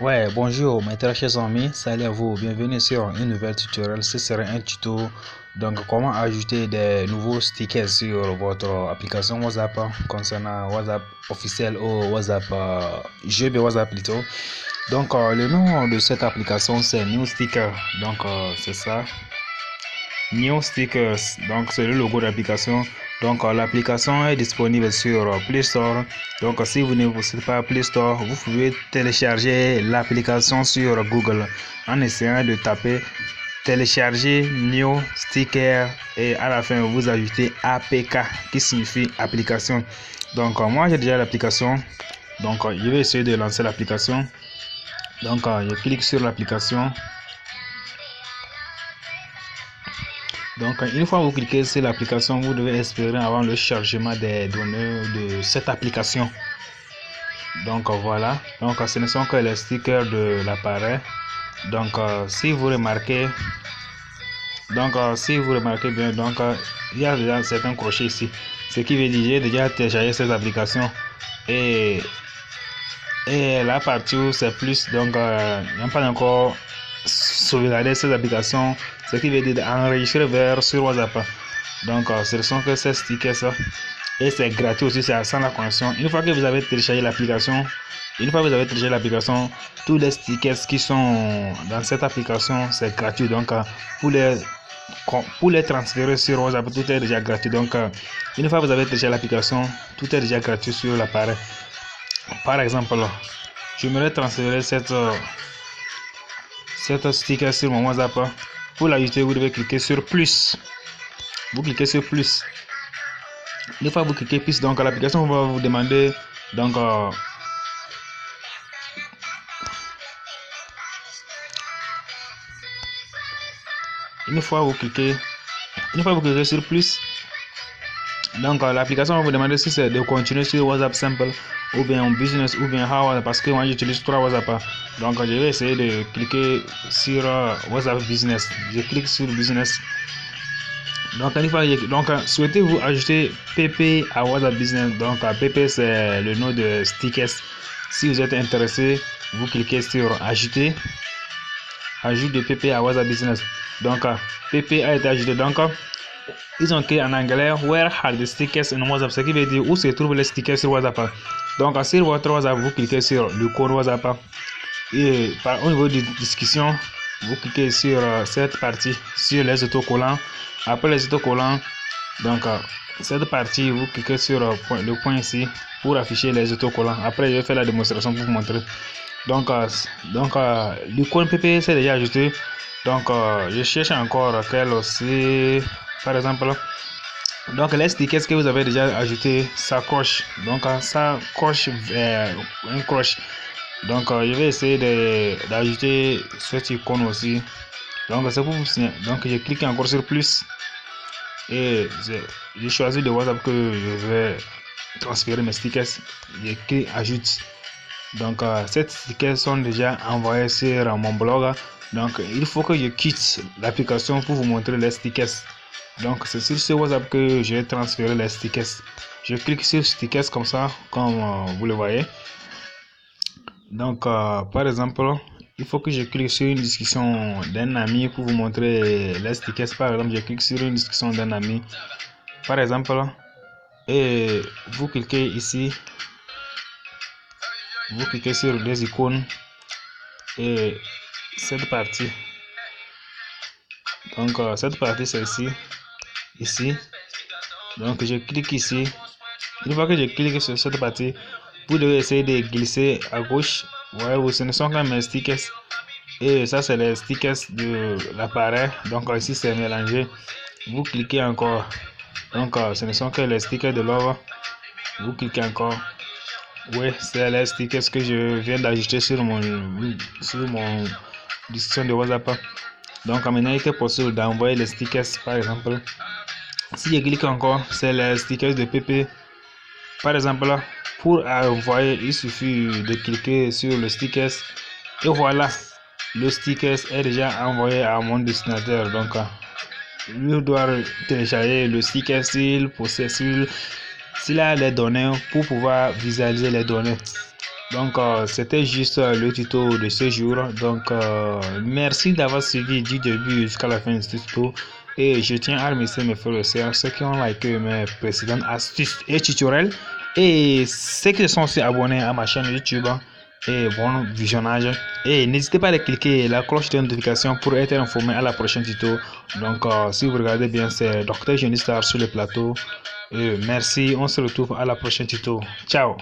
Ouais, bonjour mes très chers amis, salut à vous, bienvenue sur une nouvelle tutoriel. Ce sera un tuto donc comment ajouter des nouveaux stickers sur votre application WhatsApp concernant WhatsApp officiel ou WhatsApp GB WhatsApp plutôt. Donc le nom de cette application c'est New Sticker, donc c'est ça. New Stickers, donc c'est le logo de l'application. Donc l'application est disponible sur Play Store. Donc si vous ne possédez pas Play Store, vous pouvez télécharger l'application sur Google en essayant de taper télécharger New Sticker et à la fin vous ajoutez APK qui signifie application. Donc moi j'ai déjà l'application. Donc je vais essayer de lancer l'application. Donc je clique sur l'application. Donc, une fois que vous cliquez sur l'application, vous devez espérer avoir le chargement des données de cette application. Donc, voilà. Donc, ce ne sont que les stickers de l'appareil. Donc, si vous remarquez, bien, il y a déjà certains crochets ici. Ce qui veut dire que j'ai déjà téléchargé cette application. Et, la partie où c'est plus, donc, il n'y a pas encore sauvegarder cette application, ce qui veut dire enregistrer vers sur WhatsApp. Donc ce sont que ces stickers et c'est gratuit aussi, c'est sans la connexion. Une fois que vous avez téléchargé l'application, tous les stickers qui sont dans cette application c'est gratuit. Donc pour les transférer sur WhatsApp, tout est déjà gratuit. Donc une fois que vous avez téléchargé l'application, tout est déjà gratuit sur l'appareil. Par exemple, j'aimerais transférer cette sticker sur mon WhatsApp. Pour l'ajouter, vous devez cliquer sur plus. Vous cliquez sur plus. Une fois que vous cliquez plus, donc l'application va vous demander donc une fois que vous cliquez sur plus, donc l'application va vous demander si c'est de continuer sur WhatsApp simple ou bien business ou bien how, parce que moi j'utilise 3 WhatsApp. Donc je vais essayer de cliquer sur WhatsApp business. Je clique sur business. Donc, souhaitez-vous ajouter PP à WhatsApp Business? Donc, PP c'est le nom de stickers. Si vous êtes intéressé, vous cliquez sur ajouter, ajout de PP à WhatsApp Business. Donc, PP a été ajouté. Donc, ils ont écrit en anglais Where are the stickers in WhatsApp? Ce qui veut dire où se trouvent les stickers sur WhatsApp. Donc, sur votre WhatsApp, vous cliquez sur le code WhatsApp et au niveau de discussion, vous cliquez sur cette partie, sur les autocollants. Après les autocollants, donc cette partie, vous cliquez sur le point ici pour afficher les autocollants. Après, je vais faire la démonstration pour vous montrer. Donc l'icône PP c'est déjà ajouté. Donc je cherche encore quelle aussi, par exemple. Donc les stickers que vous avez déjà ajouté, ça coche. Donc ça coche un croche. Donc je vais essayer d'ajouter cette icône aussi. Donc c'est pour vous signaler. Donc je clique encore sur plus et j'ai choisi de WhatsApp que je vais transférer mes stickers. J'ai cliqué ajoute. Donc ces stickers sont déjà envoyés sur mon blog. Donc il faut que je quitte l'application pour vous montrer les stickers. Donc c'est sur ce WhatsApp que je vais transférer les stickers. Je clique sur stickers comme ça, comme vous le voyez. Donc par exemple, il faut que je clique sur une discussion d'un ami pour vous montrer les stickers. Par exemple, je clique sur une discussion d'un ami. Par exemple, et vous cliquez ici. Vous cliquez sur les icônes et cette partie. Donc cette partie c'est ici. Donc je clique ici. Une fois que je clique sur cette partie, vous devez essayer de glisser à gauche. Voyez-vous, ce ne sont que mes stickers. Et ça c'est les stickers de l'appareil. Donc ici c'est mélangé. Vous cliquez encore. Donc ce ne sont que les stickers de l'œuvre. Vous cliquez encore. Oui, c'est les stickers que je viens d'ajouter sur mon discussion de WhatsApp. Donc maintenant il était possible d'envoyer les stickers par exemple. Si je clique encore, c'est les stickers de PP. Par exemple, pour envoyer, il suffit de cliquer sur le stickers et voilà, le stickers est déjà envoyé à mon destinataire. Donc il doit télécharger le sticker s'il a les données pour pouvoir visualiser les données. Donc, c'était juste le tuto de ce jour. Donc, merci d'avoir suivi du début jusqu'à la fin de ce tuto. Et je tiens à remercier mes frères et sœurs, ceux qui ont liké mes précédentes astuces et tutoriels. Et ceux qui se sont aussi abonnés à ma chaîne YouTube. Et bon visionnage. Et n'hésitez pas à cliquer la cloche de notification pour être informé à la prochaine tuto. Donc, si vous regardez bien, c'est Dr. Jeunisstar sur le plateau. Et merci, on se retrouve à la prochaine tuto. Ciao!